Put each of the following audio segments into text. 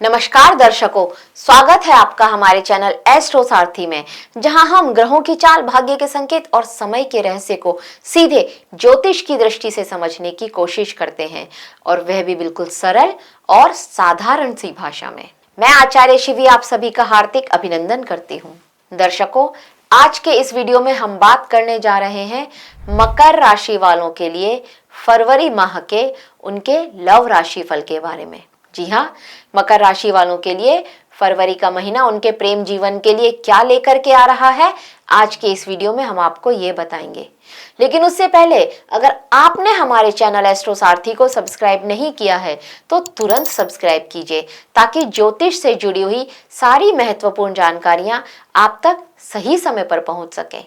नमस्कार दर्शकों, स्वागत है आपका हमारे चैनल एस्ट्रो सारथी में, जहां हम ग्रहों की चाल, भाग्य के संकेत और समय के रहस्य को सीधे ज्योतिष की दृष्टि से समझने की कोशिश करते हैं, और वह भी बिल्कुल सरल और साधारण सी भाषा में। मैं आचार्य शिवी आप सभी का हार्दिक अभिनंदन करती हूँ। दर्शकों, आज के इस वीडियो में हम बात करने जा रहे हैं मकर राशि वालों के लिए फरवरी माह के उनके लव राशि फल के बारे में। जी हाँ, मकर राशि वालों के लिए फरवरी का महीना उनके प्रेम जीवन के लिए क्या लेकर के आ रहा है, आज के इस वीडियो में हम आपको ये बताएंगे। लेकिन उससे पहले अगर आपने हमारे चैनल एस्ट्रो सारथी को सब्सक्राइब नहीं किया है तो तुरंत सब्सक्राइब कीजिए, ताकि ज्योतिष से जुड़ी हुई सारी महत्वपूर्ण जानकारियां आप तक सही समय पर पहुंच सकें।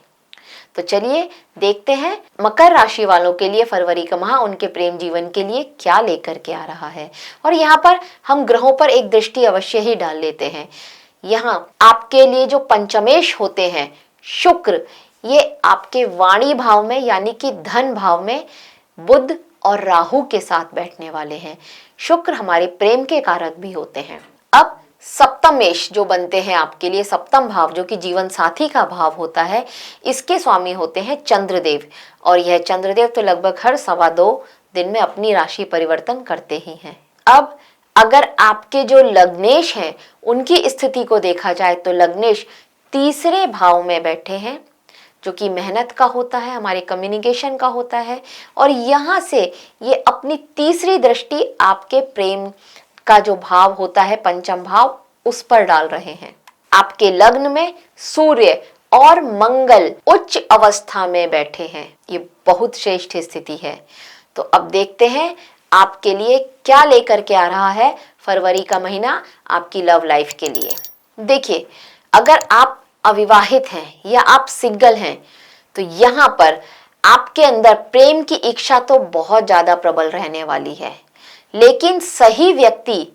तो चलिए देखते हैं मकर राशि वालों के लिए फरवरी का माह उनके प्रेम जीवन के लिए क्या लेकर के आ रहा है। और यहाँ पर हम ग्रहों पर एक दृष्टि अवश्य ही डाल लेते हैं। यहाँ आपके लिए जो पंचमेश होते हैं शुक्र, ये आपके वाणी भाव में यानी कि धन भाव में बुध और राहु के साथ बैठने वाले हैं। शुक्र हमारे प्रेम के कारक भी होते हैं। अब सप्तमेश जो बनते हैं आपके लिए, सप्तम भाव जो कि जीवन साथी का भाव होता है, इसके स्वामी होते हैं चंद्रदेव। और यह चंद्रदेव तो लगभग हर 2.25 दिन में अपनी राशि परिवर्तन करते ही हैं। अब अगर आपके जो लग्नेश हैं उनकी स्थिति को देखा जाए तो लग्नेश तीसरे भाव में बैठे हैं, जो कि मेहनत का होता है, हमारे कम्युनिकेशन का होता है। और यहाँ से ये अपनी तीसरी दृष्टि आपके प्रेम का जो भाव होता है पंचम भाव, उस पर डाल रहे हैं। आपके लग्न में सूर्य और मंगल उच्च अवस्था में बैठे हैं। ये बहुत श्रेष्ठ स्थिति है। तो अब देखते हैं आपके लिए क्या लेकर के आ रहा है फरवरी का महीना आपकी लव लाइफ के लिए। देखिए, अगर आप अविवाहित हैं या आप सिंगल हैं तो यहाँ पर आपके अंदर प्रेम की इच्छा तो बहुत ज्यादा प्रबल रहने वाली है, लेकिन सही व्यक्ति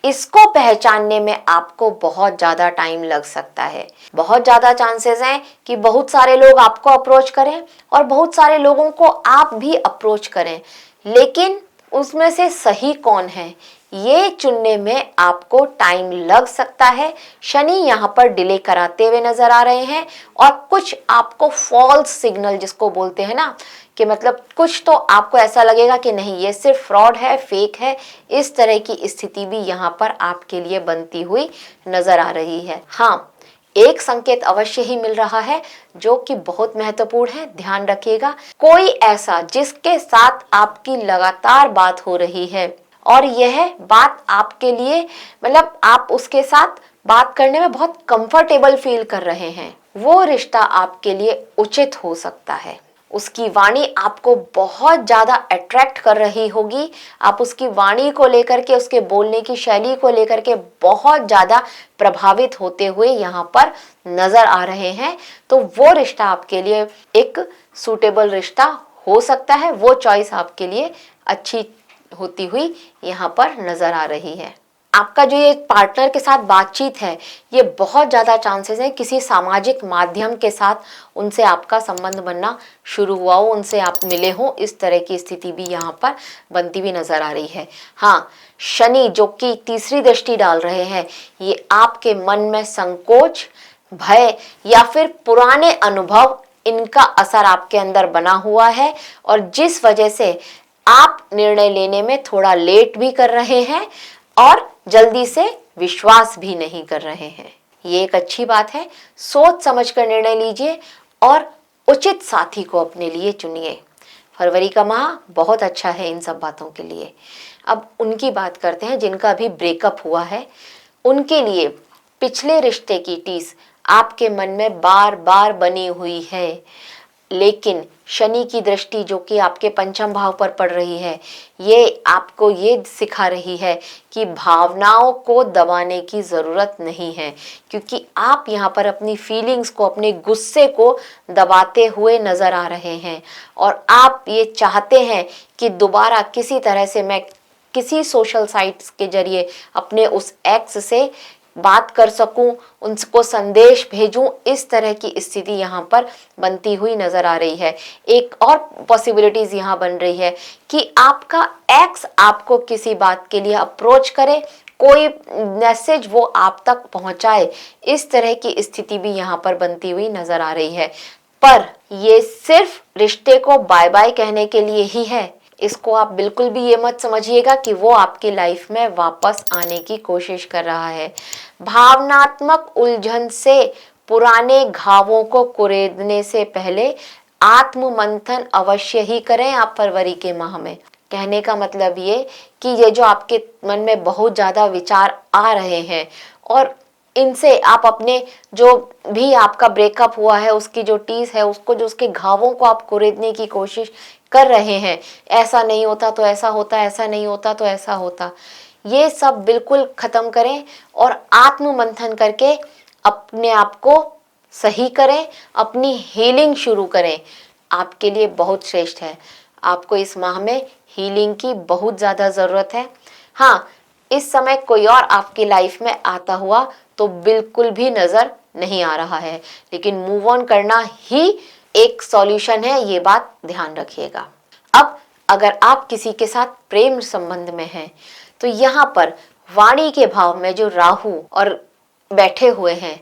इसको पहचानने में आपको बहुत ज्यादा टाइम लग सकता है। बहुत ज्यादा चांसेस हैं कि बहुत सारे लोग आपको अप्रोच करें और बहुत सारे लोगों को आप भी अप्रोच करें, लेकिन उसमें से सही कौन है ये चुनने में आपको टाइम लग सकता है। शनि यहाँ पर डिले कराते हुए नजर आ रहे हैं, और कुछ आपको फॉल्स सिग्नल जिसको बोलते हैं ना, कि मतलब कुछ तो आपको ऐसा लगेगा कि नहीं ये सिर्फ फ्रॉड है, फेक है, इस तरह की स्थिति भी यहाँ पर आपके लिए बनती हुई नजर आ रही है। हाँ, एक संकेत अवश्य ही मिल रहा है जो कि बहुत महत्वपूर्ण है, ध्यान रखिएगा। कोई ऐसा जिसके साथ आपकी लगातार बात हो रही है और यह बात आपके लिए मतलब आप उसके साथ बात करने में बहुत कंफर्टेबल फील कर रहे हैं, वो रिश्ता आपके लिए उचित हो सकता है। उसकी वाणी आपको बहुत ज्यादा अट्रैक्ट कर रही होगी। आप उसकी वाणी को लेकर के, उसके बोलने की शैली को लेकर के बहुत ज्यादा प्रभावित होते हुए यहाँ पर नजर आ रहे हैं। तो वो रिश्ता आपके लिए एक सूटेबल रिश्ता हो सकता है, वो चॉइस आपके लिए अच्छी होती हुई यहाँ पर नजर आ रही है। आपका जो ये पार्टनर के साथ बातचीत है, ये बहुत ज़्यादा चांसेस है किसी सामाजिक माध्यम के साथ उनसे आपका संबंध बनना शुरू हुआ हो, उनसे आप मिले हो, इस तरह की स्थिति भी यहाँ पर बनती हुई नजर आ रही है। हाँ, शनि जो कि तीसरी दृष्टि डाल रहे हैं, ये आपके मन में संकोच, भय या फिर पुराने अनुभव, इनका असर आपके अंदर बना हुआ है, और जिस वजह से आप निर्णय लेने में थोड़ा लेट भी कर रहे हैं और जल्दी से विश्वास भी नहीं कर रहे हैं। ये एक अच्छी बात है। सोच समझ कर निर्णय लीजिए और उचित साथी को अपने लिए चुनिए। फरवरी का माह बहुत अच्छा है इन सब बातों के लिए। अब उनकी बात करते हैं जिनका अभी ब्रेकअप हुआ है। उनके लिए पिछले रिश्ते की टीस आपके मन में बार बार बनी हुई है, लेकिन शनि की दृष्टि जो कि आपके पंचम भाव पर पड़ रही है, ये आपको ये सिखा रही है कि भावनाओं को दबाने की ज़रूरत नहीं है, क्योंकि आप यहाँ पर अपनी फीलिंग्स को, अपने गुस्से को दबाते हुए नज़र आ रहे हैं। और आप ये चाहते हैं कि दोबारा किसी तरह से मैं किसी सोशल साइट्स के जरिए अपने उस एक्स से बात कर सकूं, उनको संदेश भेजूं, इस तरह की स्थिति यहाँ पर बनती हुई नजर आ रही है। एक और पॉसिबिलिटीज यहाँ बन रही है कि आपका एक्स आपको किसी बात के लिए अप्रोच करे कोई मैसेज वो आप तक पहुंचाए, इस तरह की स्थिति भी यहाँ पर बनती हुई नजर आ रही है। पर ये सिर्फ रिश्ते को बाय बाय कहने के लिए ही है। इसको आप बिल्कुल भी ये मत समझिएगा कि वो आपकी लाइफ में वापस आने की कोशिश कर रहा है। भावनात्मक उलझन से पुराने घावों को कुरेदने से पहले आत्म मंथन अवश्य ही करें आप फरवरी के माह में। कहने का मतलब ये कि ये जो आपके मन में बहुत ज्यादा विचार आ रहे हैं और इनसे आप अपने जो भी आपका ब्रेकअप हुआ है उसकी जो टीस है उसको, जो उसके घावों को आप कुरेदने की कोशिश कर रहे हैं, ऐसा नहीं होता तो ऐसा होता, ऐसा नहीं होता तो ऐसा होता, ये सब बिल्कुल खत्म करें और आत्म मंथन करके अपने आप को सही करें, अपनी हीलिंग शुरू करें। आपके लिए बहुत श्रेष्ठ है। आपको इस माह में हीलिंग की बहुत ज़्यादा ज़रूरत है। हाँ, इस समय कोई और आपकी लाइफ में आता हुआ तो बिल्कुल भी नज़र नहीं आ रहा है, लेकिन मूव ऑन करना ही एक सॉल्यूशन है, ये बात ध्यान रखिएगा। अब अगर आप किसी के साथ प्रेम संबंध में हैं तो यहाँ पर वाणी के भाव में जो राहु और बैठे हुए हैं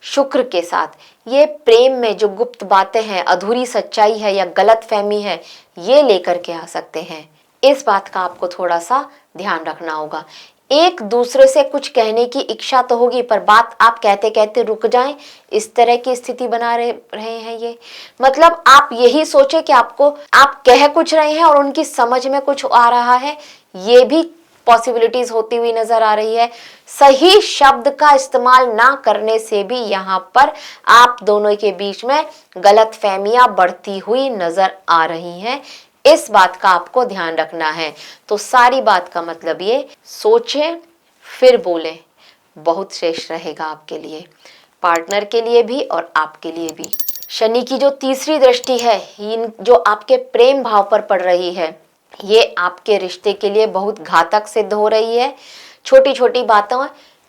शुक्र के साथ, ये प्रेम में जो गुप्त बातें हैं, अधूरी सच्चाई है या गलत फहमी है, ये लेकर के आ सकते हैं। इस बात का आपको थोड़ा सा ध्यान रखना होगा। एक दूसरे से कुछ कहने की इच्छा तो होगी पर बात आप कहते कहते रुक जाएं, इस तरह की स्थिति बना रहे हैं ये। मतलब आप यही सोचे कि आप कह कुछ रहे हैं और उनकी समझ में कुछ आ रहा है, ये भी पॉसिबिलिटीज होती हुई नजर आ रही है। सही शब्द का इस्तेमाल ना करने से भी यहाँ पर आप दोनों के बीच में गलत फहमियां बढ़ती हुई नजर आ रही हैं। इस बात का आपको ध्यान रखना है। तो सारी बात का मतलब ये, सोचें फिर बोलें, बहुत श्रेष्ठ रहेगा आपके लिए, पार्टनर के लिए भी और आपके लिए भी। शनि की जो तीसरी दृष्टि है जो आपके प्रेम भाव पर पड़ रही है, ये आपके रिश्ते के लिए बहुत घातक सिद्ध हो रही है। छोटी छोटी बातों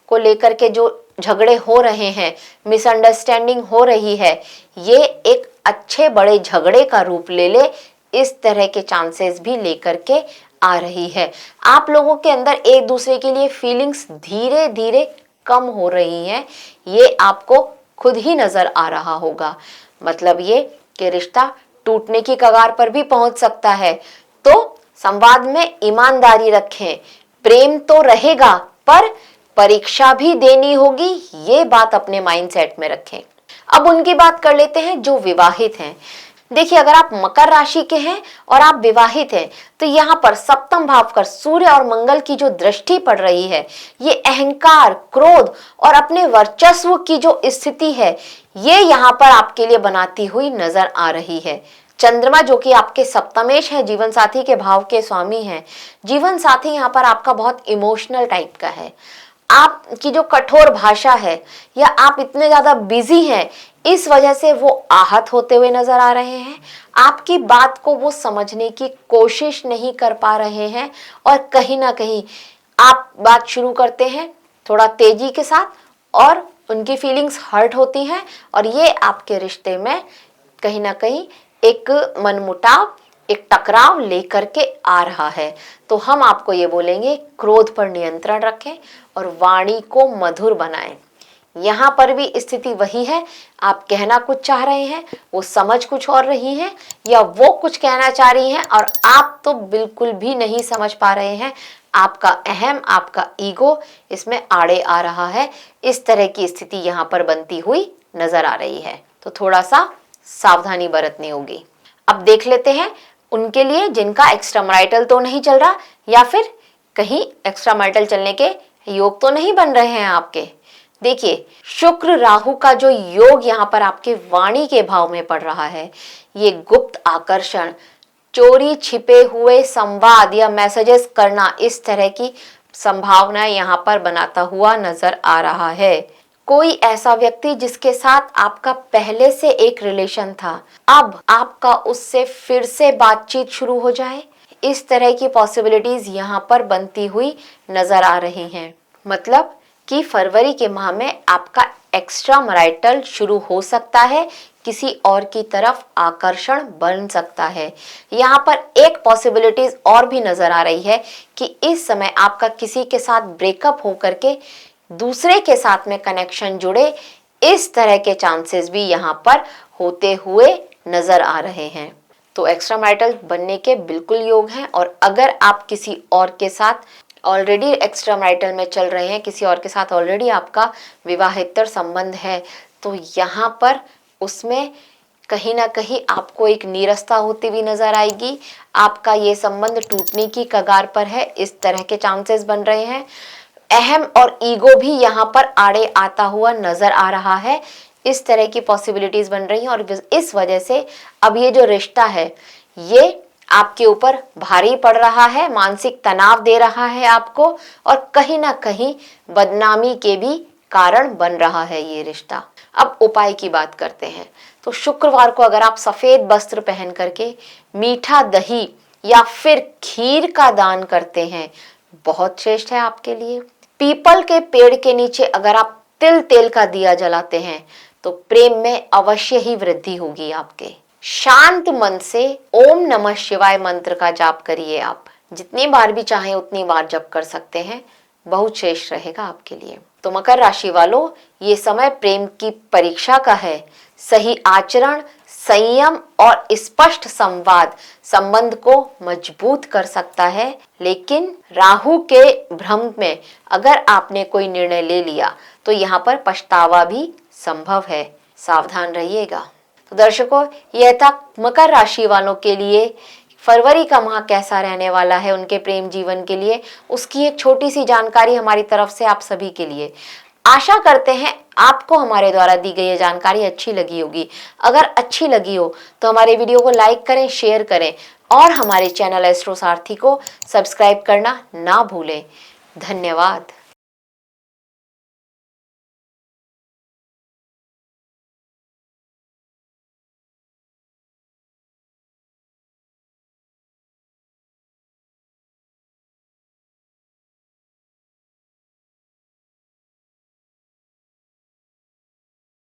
को लेकर के जो झगड़े हो रहे हैं, मिसअंडरस्टैंडिंग हो रही है, ये एक अच्छे बड़े झगड़े का रूप ले ले, इस तरह के चांसेस भी लेकर के आ रही है। आप लोगों के अंदर एक दूसरे के लिए फीलिंग्स धीरे धीरे कम हो रही हैं, ये आपको खुद ही नजर आ रहा होगा। मतलब ये कि रिश्ता टूटने की कगार पर भी पहुंच सकता है। तो संवाद में ईमानदारी रखें। प्रेम तो रहेगा पर परीक्षा भी देनी होगी, ये बात अपने माइंडसेट में रखें। अब उनकी बात कर लेते हैं जो विवाहित हैं। देखिए, अगर आप मकर राशि के हैं और आप विवाहित हैं तो यहाँ पर सप्तम भाव पर सूर्य और मंगल की जो दृष्टि पड़ रही है, ये अहंकार, क्रोध और अपने वर्चस्व की जो स्थिति है, ये यहाँ पर आपके लिए बनाती हुई नजर आ रही है। चंद्रमा जो कि आपके सप्तमेश है, जीवन साथी के भाव के स्वामी हैं। जीवन साथी यहाँ पर आपका बहुत इमोशनल टाइप का है। आपकी जो कठोर भाषा है या आप इतने ज्यादा बिजी हैं, इस वजह से वो आहत होते हुए नजर आ रहे हैं। आपकी बात को वो समझने की कोशिश नहीं कर पा रहे हैं और कहीं ना कहीं आप बात शुरू करते हैं थोड़ा तेजी के साथ और उनकी फीलिंग्स हर्ट होती हैं और ये आपके रिश्ते में कहीं ना कहीं एक मनमुटाव, एक टकराव लेकर के आ रहा है। तो हम आपको ये बोलेंगे, क्रोध पर नियंत्रण रखें और वाणी को मधुर बनाएं। यहाँ पर भी स्थिति वही है, आप कहना कुछ चाह रहे हैं, वो समझ कुछ और रही हैं, या वो कुछ कहना चाह रही हैं और आप तो बिल्कुल भी नहीं समझ पा रहे हैं। आपका अहम, आपका ईगो इसमें आड़े आ रहा है। इस तरह की स्थिति यहाँ पर बनती हुई नजर आ रही है। तो थोड़ा सा सावधानी बरतनी होगी। अब देख लेते हैं उनके लिए जिनका एक्स्ट्रा मैरिटल तो नहीं चल रहा या फिर कहीं एक्स्ट्रा मैरिटल चलने के योग तो नहीं बन रहे हैं आपके। देखिए, शुक्र राहु का जो योग यहाँ पर आपके वाणी के भाव में पड़ रहा है, ये गुप्त आकर्षण, चोरी छिपे हुए संवाद या मैसेजेस करना, इस तरह की संभावना यहाँ पर बनाता हुआ नजर आ रहा है। कोई ऐसा व्यक्ति जिसके साथ आपका पहले से एक रिलेशन था, अब आपका उससे फिर से बातचीत शुरू हो जाए, इस तरह की पॉसिबिलिटीज यहाँ पर बनती हुई नजर आ रही हैं। मतलब कि फरवरी के माह में आपका एक्स्ट्रा मैरिटल शुरू हो सकता है किसी और की तरफ आकर्षण बन सकता है। यहाँ पर एक पॉसिबिलिटीज और भी नजर आ रही है कि इस समय आपका किसी के साथ ब्रेकअप होकर के दूसरे के साथ में कनेक्शन जुड़े, इस तरह के चांसेस भी यहाँ पर होते हुए नजर आ रहे हैं। तो एक्स्ट्रा मैरिटल बनने के बिल्कुल योग हैं। और अगर आप किसी और के साथ ऑलरेडी एक्स्ट्रा मैरिटल में चल रहे हैं, किसी और के साथ ऑलरेडी आपका विवाहेतर संबंध है, तो यहाँ पर उसमें कहीं ना कहीं आपको एक नीरसता होती हुई नजर आएगी। आपका ये संबंध टूटने की कगार पर है, इस तरह के चांसेस बन रहे हैं। अहम और ईगो भी यहाँ पर आड़े आता हुआ नजर आ रहा है, इस तरह की पॉसिबिलिटीज बन रही हैं। और इस वजह से अब ये जो रिश्ता है ये आपके ऊपर भारी पड़ रहा है, मानसिक तनाव दे रहा है आपको, और कहीं ना कहीं बदनामी के भी कारण बन रहा है ये रिश्ता। अब उपाय की बात करते हैं। तो शुक्रवार को अगर आप सफेद वस्त्र पहन करके मीठा दही या फिर खीर का दान करते हैं, बहुत श्रेष्ठ है आपके लिए। पीपल के पेड़ के नीचे अगर आप तिल तेल का दिया जलाते हैं तो प्रेम में अवश्य ही वृद्धि होगी आपके। शांत मन से ओम नमः शिवाय मंत्र का जाप करिए। आप जितनी बार भी चाहें उतनी बार जप कर सकते हैं, बहुत श्रेष्ठ रहेगा आपके लिए। तो मकर राशि वालों, ये समय प्रेम की परीक्षा का है। सही आचरण, संयम और स्पष्ट संवाद संबंध को मजबूत कर सकता है, लेकिन राहु के भ्रम में अगर आपने कोई निर्णय ले लिया तो यहाँ पर पछतावा भी संभव है, सावधान रहिएगा। तो दर्शकों, यह था मकर राशि वालों के लिए फरवरी का माह कैसा रहने वाला है उनके प्रेम जीवन के लिए, उसकी एक छोटी सी जानकारी हमारी तरफ से आप सभी के लिए। आशा करते हैं आपको हमारे द्वारा दी गई ये जानकारी अच्छी लगी होगी। अगर अच्छी लगी हो तो हमारे वीडियो को लाइक करें, शेयर करें और हमारे चैनल एस्ट्रो सारथी को सब्सक्राइब करना ना भूलें। धन्यवाद।